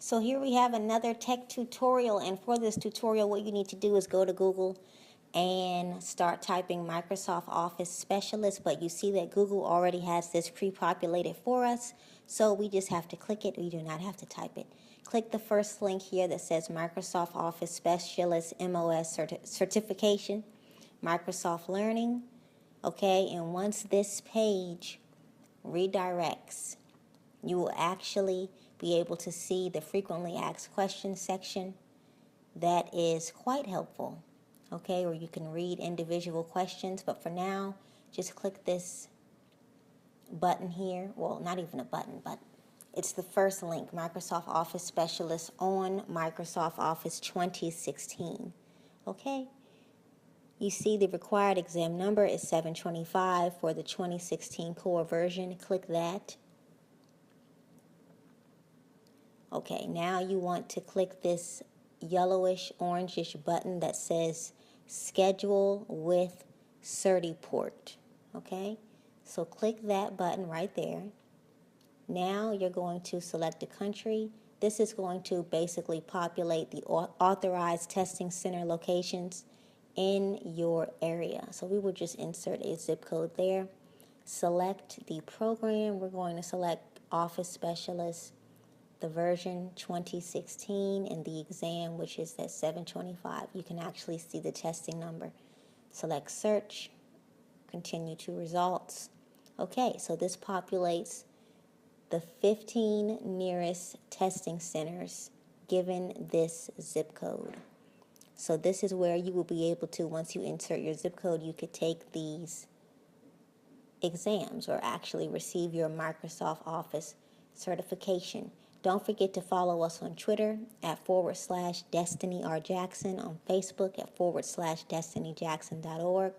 So here we have another tech tutorial, and for this tutorial what you need to do is go to Google and start typing Microsoft Office Specialist, but you see that Google already has this pre-populated for us, so we just have to click it. We do not have to type it. Click the first link here that says Microsoft Office Specialist MOS certification, Microsoft Learning, okay, and once this page redirects, you will actually be able to see the frequently asked questions section. That is quite helpful, okay, where you can read individual questions. But for now, just click this button here. Well, not even a button, but it's the first link, Microsoft Office Specialist on Microsoft Office 2016. Okay, you see the required exam number is 725 for the 2016 core version. Click that. Okay, now you want to click this yellowish orangish button that says schedule with Certiport. Okay, so click that button right there. Now you're going to select a country. This is going to basically populate the authorized testing center locations in your area. So we will just insert a zip code there. Select the program. We're going to select Office Specialist, the version 2016, and the exam, which is at 725. You can actually see the testing number. Select search, continue to results. Okay, so this populates the 15 nearest testing centers given this zip code. So this is where you will be able to, once you insert your zip code, you could take these exams or actually receive your Microsoft Office certification. Don't forget to follow us on Twitter at /DestinyRJackson, on Facebook at /DestinyJackson.org.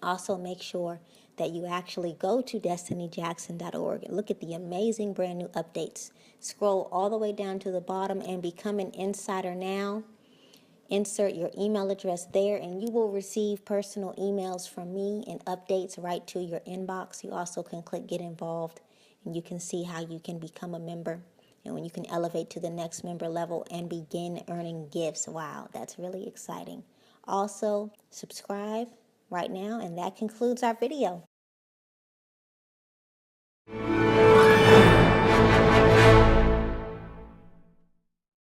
Also, make sure that you actually go to destinyjackson.org and look at the amazing brand new updates. Scroll all the way down to the bottom and become an insider now. Insert your email address there, and you will receive personal emails from me and updates right to your inbox. You also can click Get Involved, and you can see how you can become a member and when you can elevate to the next member level and begin earning gifts. Wow, that's really exciting. Also, subscribe right now, and that concludes our video.